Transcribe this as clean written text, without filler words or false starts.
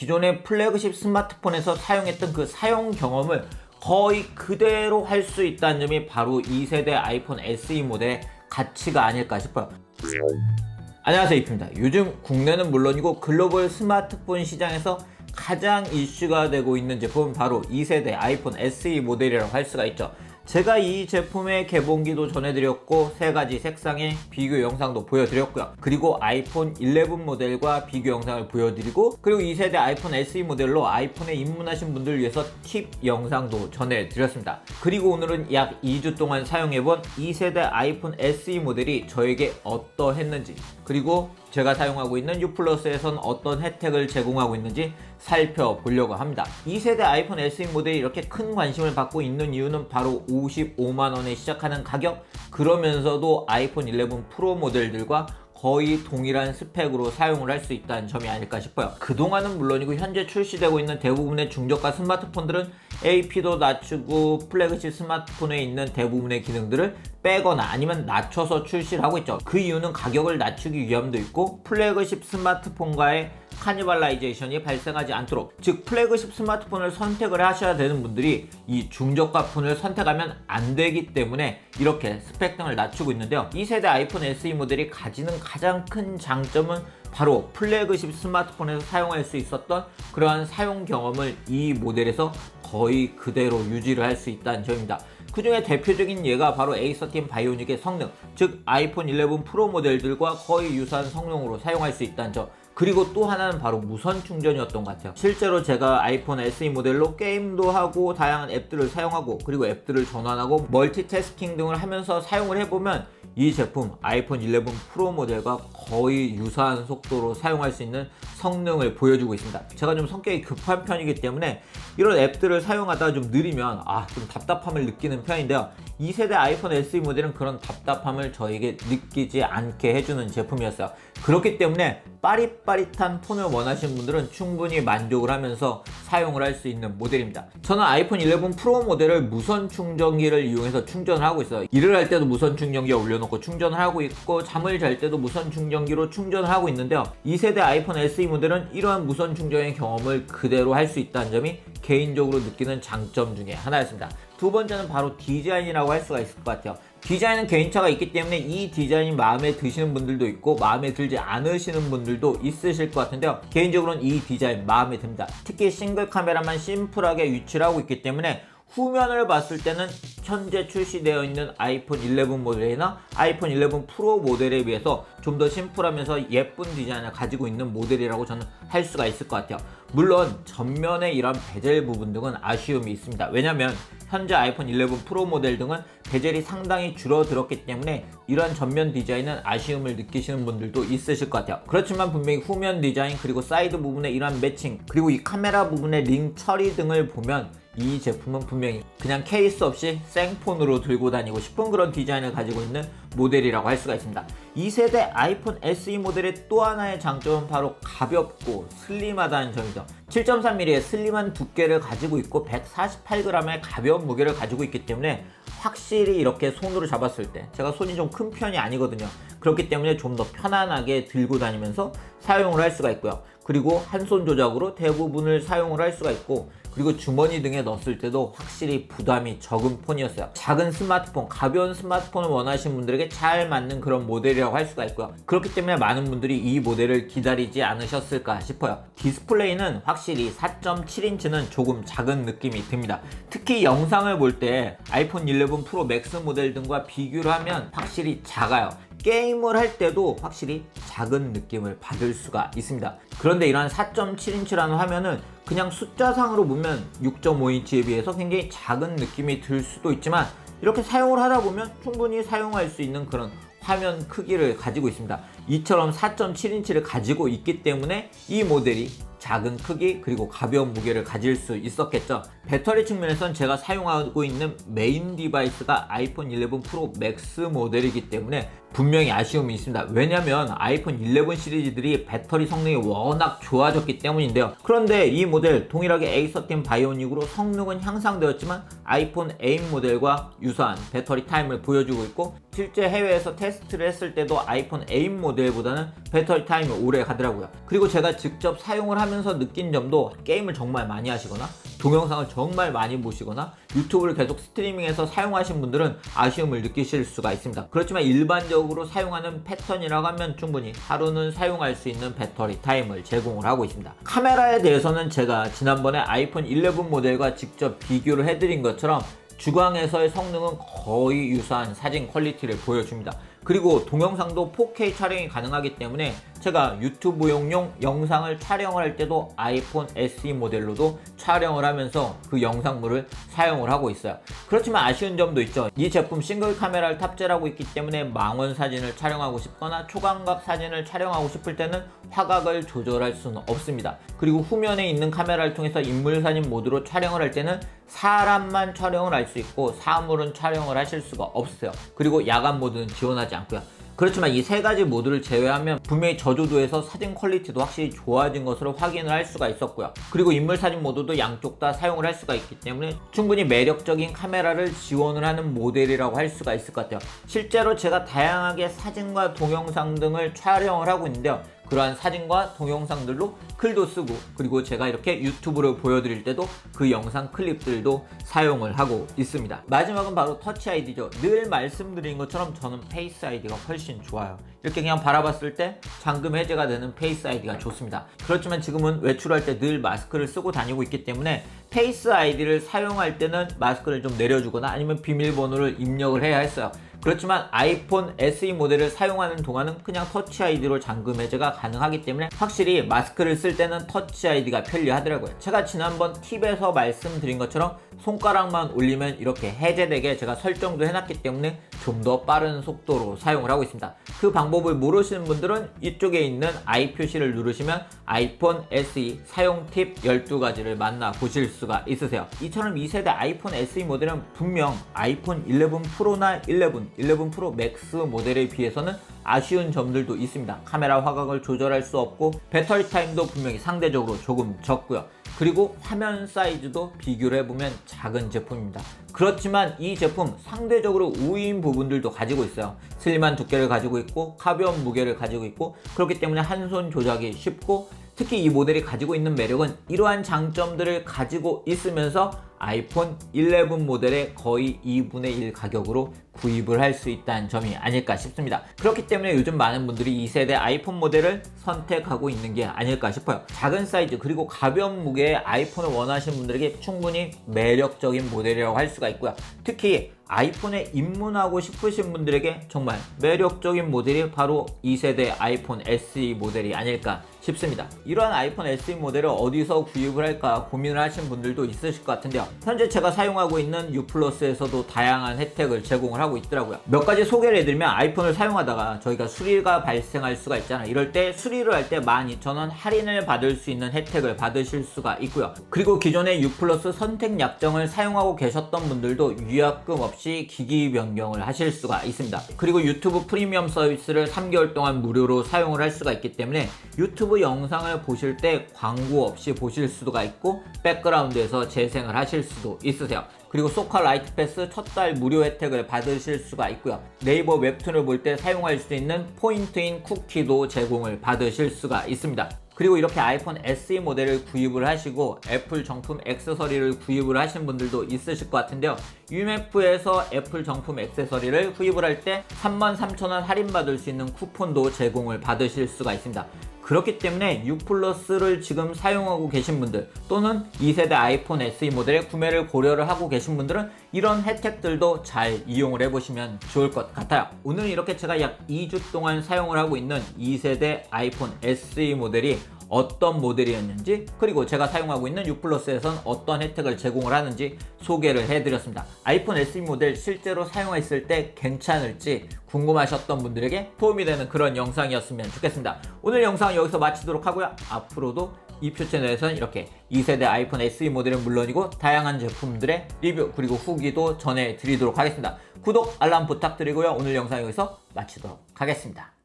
기존의 플래그십 스마트폰에서 사용했던 그 사용 경험을 거의 그대로 할 수 있다는 점이 바로 2세대 아이폰 SE 모델의 가치가 아닐까 싶어요. 안녕하세요, 이프입니다. 요즘 국내는 물론이고 글로벌 스마트폰 시장에서 가장 이슈가 되고 있는 제품은 바로 2세대 아이폰 SE 모델이라고 할 수가 있죠. 제가 이 제품의 개봉기도 전해드렸고 3가지 색상의 비교 영상도 보여드렸고요. 그리고 아이폰 11 모델과 비교 영상을 보여드리고, 그리고 2세대 아이폰 SE 모델로 아이폰에 입문하신 분들 위해서 팁 영상도 전해드렸습니다. 그리고 오늘은 약 2주 동안 사용해본 2세대 아이폰 SE 모델이 저에게 어떠했는지, 그리고 제가 사용하고 있는 U+에선 어떤 혜택을 제공하고 있는지 살펴보려고 합니다. 2세대 아이폰 SE 모델이 이렇게 큰 관심을 받고 있는 이유는 바로 55만원에 시작하는 가격, 그러면서도 아이폰 11 프로 모델들과 거의 동일한 스펙으로 사용을 할 수 있다는 점이 아닐까 싶어요. 그동안은 물론이고 현재 출시되고 있는 대부분의 중저가 스마트폰들은 AP도 낮추고 플래그십 스마트폰에 있는 대부분의 기능들을 빼거나 아니면 낮춰서 출시를 하고 있죠. 그 이유는 가격을 낮추기 위함도 있고 플래그십 스마트폰과의 카니발라이제이션이 발생하지 않도록, 즉 플래그십 스마트폰을 선택을 하셔야 되는 분들이 이 중저가 폰을 선택하면 안 되기 때문에 이렇게 스펙 등을 낮추고 있는데요. 2세대 아이폰 SE 모델이 가지는 가장 큰 장점은 바로 플래그십 스마트폰에서 사용할 수 있었던 그러한 사용 경험을 이 모델에서 거의 그대로 유지를 할 수 있다는 점입니다. 그 중에 대표적인 예가 바로 A13 바이오닉의 성능, 즉 아이폰 11 프로 모델들과 거의 유사한 성능으로 사용할 수 있다는 점, 그리고 또 하나는 바로 무선 충전이었던 것 같아요. 실제로 제가 아이폰 SE 모델로 게임도 하고 다양한 앱들을 사용하고, 그리고 앱들을 전환하고 멀티태스킹 등을 하면서 사용을 해보면 이 제품 아이폰 11 프로 모델과 거의 유사한 속도로 사용할 수 있는 성능을 보여주고 있습니다. 제가 좀 성격이 급한 편이기 때문에 이런 앱들을 사용하다가 좀 느리면 좀 답답함을 느끼는 편인데요. 2세대 아이폰 SE 모델은 그런 답답함을 저에게 느끼지 않게 해주는 제품이었어요. 그렇기 때문에 빠릿빠릿한 폰을 원하시는 분들은 충분히 만족을 하면서 사용을 할 수 있는 모델입니다. 저는 아이폰 11 프로 모델을 무선 충전기를 이용해서 충전을 하고 있어요. 일을 할 때도 무선 충전기에 올려놓고 충전을 하고 있고, 잠을 잘 때도 무선 충전기로 충전을 하고 있는데요. 2세대 아이폰 SE 모델은 이러한 무선 충전의 경험을 그대로 할 수 있다는 점이 개인적으로 느끼는 장점 중에 하나였습니다. 두 번째는 바로 디자인이라고 할 수가 있을 것 같아요. 디자인은 개인차가 있기 때문에 이 디자인이 마음에 드시는 분들도 있고 마음에 들지 않으시는 분들도 있으실 것 같은데요. 개인적으로는 이 디자인 마음에 듭니다. 특히 싱글 카메라만 심플하게 위치를 하고 있기 때문에 후면을 봤을 때는 현재 출시되어 있는 아이폰 11 모델이나 아이폰 11 프로 모델에 비해서 좀 더 심플하면서 예쁜 디자인을 가지고 있는 모델이라고 저는 할 수가 있을 것 같아요. 물론 전면의 이런 베젤 부분 등은 아쉬움이 있습니다. 왜냐면 현재 아이폰 11 프로 모델 등은 베젤이 상당히 줄어들었기 때문에 이런 전면 디자인은 아쉬움을 느끼시는 분들도 있으실 것 같아요. 그렇지만 분명히 후면 디자인, 그리고 사이드 부분의 이런 매칭, 그리고 이 카메라 부분의 링 처리 등을 보면 이 제품은 분명히 그냥 케이스 없이 생폰으로 들고 다니고 싶은 그런 디자인을 가지고 있는 모델이라고 할 수가 있습니다. 2세대 아이폰 SE 모델의 또 하나의 장점은 바로 가볍고 슬림하다는 점이죠. 7.3mm의 슬림한 두께를 가지고 있고 148g의 가벼운 무게를 가지고 있기 때문에 확실히 이렇게 손으로 잡았을 때, 제가 손이 좀 큰 편이 아니거든요. 그렇기 때문에 좀 더 편안하게 들고 다니면서 사용을 할 수가 있고요. 그리고 한 손 조작으로 대부분을 사용을 할 수가 있고, 그리고 주머니 등에 넣었을 때도 확실히 부담이 적은 폰이었어요. 작은 스마트폰, 가벼운 스마트폰을 원하시는 분들에게 잘 맞는 그런 모델이라고 할 수가 있고요. 그렇기 때문에 많은 분들이 이 모델을 기다리지 않으셨을까 싶어요. 디스플레이는 확실히 4.7인치는 조금 작은 느낌이 듭니다. 특히 영상을 볼 때 아이폰 11 프로 맥스 모델 등과 비교를 하면 확실히 작아요. 게임을 할 때도 확실히 작은 느낌을 받을 수가 있습니다. 그런데 이러한 4.7인치라는 화면은 그냥 숫자상으로 보면 6.5인치에 비해서 굉장히 작은 느낌이 들 수도 있지만, 이렇게 사용을 하다 보면 충분히 사용할 수 있는 그런 화면 크기를 가지고 있습니다. 이처럼 4.7인치를 가지고 있기 때문에 이 모델이 작은 크기 그리고 가벼운 무게를 가질 수 있었겠죠. 배터리 측면에선 제가 사용하고 있는 메인 디바이스가 아이폰 11 프로 맥스 모델이기 때문에 분명히 아쉬움이 있습니다. 왜냐면 아이폰 11 시리즈들이 배터리 성능이 워낙 좋아졌기 때문인데요. 그런데 이 모델 동일하게 A13 바이오닉으로 성능은 향상되었지만 아이폰 8 모델과 유사한 배터리 타임을 보여주고 있고, 실제 해외에서 테스트를 했을 때도 아이폰 8 모델보다는 배터리 타임이 오래 가더라고요. 그리고 제가 직접 사용을 하면서 느낀 점도, 게임을 정말 많이 하시거나 동영상을 정말 많이 보시거나 유튜브를 계속 스트리밍해서 사용하신 분들은 아쉬움을 느끼실 수가 있습니다. 그렇지만 일반적으로 사용하는 패턴이라고 하면 충분히 하루는 사용할 수 있는 배터리 타임을 제공을 하고 있습니다. 카메라에 대해서는 제가 지난번에 아이폰 11 모델과 직접 비교를 해드린 것처럼 주광에서의 성능은 거의 유사한 사진 퀄리티를 보여줍니다. 그리고 동영상도 4K 촬영이 가능하기 때문에 제가 유튜브용용 영상을 촬영을 할 때도 아이폰 SE 모델로도 촬영을 하면서 그 영상물을 사용을 하고 있어요. 그렇지만 아쉬운 점도 있죠. 이 제품 싱글 카메라를 탑재를 하고 있기 때문에 망원 사진을 촬영하고 싶거나 초광각 사진을 촬영하고 싶을 때는 화각을 조절할 수는 없습니다. 그리고 후면에 있는 카메라를 통해서 인물 사진 모드로 촬영을 할 때는 사람만 촬영을 할 수 있고 사물은 촬영을 하실 수가 없어요. 그리고 야간 모드는 지원하지 않고요. 그렇지만 이 세 가지 모드를 제외하면 분명히 저조도에서 사진 퀄리티도 확실히 좋아진 것으로 확인을 할 수가 있었고요. 그리고 인물 사진 모드도 양쪽 다 사용을 할 수가 있기 때문에 충분히 매력적인 카메라를 지원을 하는 모델이라고 할 수가 있을 것 같아요. 실제로 제가 다양하게 사진과 동영상 등을 촬영을 하고 있는데요. 그러한 사진과 동영상들로 글도 쓰고, 그리고 제가 이렇게 유튜브를 보여드릴 때도 그 영상 클립들도 사용을 하고 있습니다. 마지막은 바로 터치 아이디죠. 늘 말씀드린 것처럼 저는 페이스 아이디가 훨씬 좋아요. 이렇게 그냥 바라봤을 때 잠금 해제가 되는 페이스 아이디가 좋습니다. 그렇지만 지금은 외출할 때 늘 마스크를 쓰고 다니고 있기 때문에 페이스 아이디를 사용할 때는 마스크를 좀 내려주거나 아니면 비밀번호를 입력을 해야 했어요. 그렇지만 아이폰 SE 모델을 사용하는 동안은 그냥 터치 아이디로 잠금 해제가 가능하기 때문에 확실히 마스크를 쓸 때는 터치 아이디가 편리하더라고요. 제가 지난번 팁에서 말씀드린 것처럼 손가락만 올리면 이렇게 해제되게 제가 설정도 해놨기 때문에 좀 더 빠른 속도로 사용을 하고 있습니다. 그 방법을 모르시는 분들은 이쪽에 있는 I 표시를 누르시면 아이폰 SE 사용 팁 12가지를 만나보실 수가 있으세요. 이처럼 2세대 아이폰 SE 모델은 분명 아이폰 11 프로나 11 프로 맥스 모델에 비해서는 아쉬운 점들도 있습니다. 카메라 화각을 조절할 수 없고 배터리 타임도 분명히 상대적으로 조금 적고요. 그리고 화면 사이즈도 비교를 해보면 작은 제품입니다. 그렇지만 이 제품 상대적으로 우위인 부분들도 가지고 있어요. 슬림한 두께를 가지고 있고 가벼운 무게를 가지고 있고, 그렇기 때문에 한 손 조작이 쉽고, 특히 이 모델이 가지고 있는 매력은 이러한 장점들을 가지고 있으면서 아이폰 11 모델의 거의 2분의 1 가격으로 구입을 할 수 있다는 점이 아닐까 싶습니다. 그렇기 때문에 요즘 많은 분들이 2세대 아이폰 모델을 선택하고 있는 게 아닐까 싶어요. 작은 사이즈 그리고 가벼운 무게의 아이폰을 원하시는 분들에게 충분히 매력적인 모델이라고 할 수가 있고요. 특히 아이폰에 입문하고 싶으신 분들에게 정말 매력적인 모델이 바로 2세대 아이폰 SE 모델이 아닐까 싶습니다. 이러한 아이폰 SE 모델을 어디서 구입을 할까 고민을 하신 분들도 있으실 것 같은데요. 현재 제가 사용하고 있는 U+에서도 다양한 혜택을 제공을 하고 있더라고요. 몇 가지 소개를 해드리면, 아이폰을 사용하다가 저희가 수리가 발생할 수가 있잖아요. 이럴 때 수리를 할 때 12,000원 할인을 받을 수 있는 혜택을 받으실 수가 있고요. 그리고 기존의 U+ 선택 약정을 사용하고 계셨던 분들도 위약금 없이 기기 변경을 하실 수가 있습니다. 그리고 유튜브 프리미엄 서비스를 3개월 동안 무료로 사용을 할 수가 있기 때문에 유튜브 영상을 보실 때 광고 없이 보실 수가 있고, 백그라운드에서 재생을 하실 수도 있으세요. 그리고 소카 라이트 패스 첫 달 무료 혜택을 받으실 수가 있고요. 네이버 웹툰을 볼 때 사용할 수 있는 포인트인 쿠키도 제공을 받으실 수가 있습니다. 그리고 이렇게 아이폰 SE 모델을 구입을 하시고 애플 정품 액세서리를 구입을 하신 분들도 있으실 것 같은데요. UMF에서 애플 정품 액세서리를 구입을 할 때 33,000원 할인받을 수 있는 쿠폰도 제공을 받으실 수가 있습니다. 그렇기 때문에 U+를 지금 사용하고 계신 분들, 또는 2세대 아이폰 SE 모델의 구매를 고려를 하고 계신 분들은 이런 혜택들도 잘 이용을 해보시면 좋을 것 같아요. 오늘 이렇게 제가 약 2주 동안 사용을 하고 있는 2세대 아이폰 SE 모델이 어떤 모델이었는지, 그리고 제가 사용하고 있는 U+에선 어떤 혜택을 제공을 하는지 소개를 해드렸습니다. 아이폰 SE 모델 실제로 사용했을 때 괜찮을지 궁금하셨던 분들에게 도움이 되는 그런 영상이었으면 좋겠습니다. 오늘 영상 여기서 마치도록 하고요. 앞으로도 이표 채널에서는 이렇게 2세대 아이폰 SE 모델은 물론이고 다양한 제품들의 리뷰 그리고 후기도 전해드리도록 하겠습니다. 구독, 알람 부탁드리고요. 오늘 영상 여기서 마치도록 하겠습니다.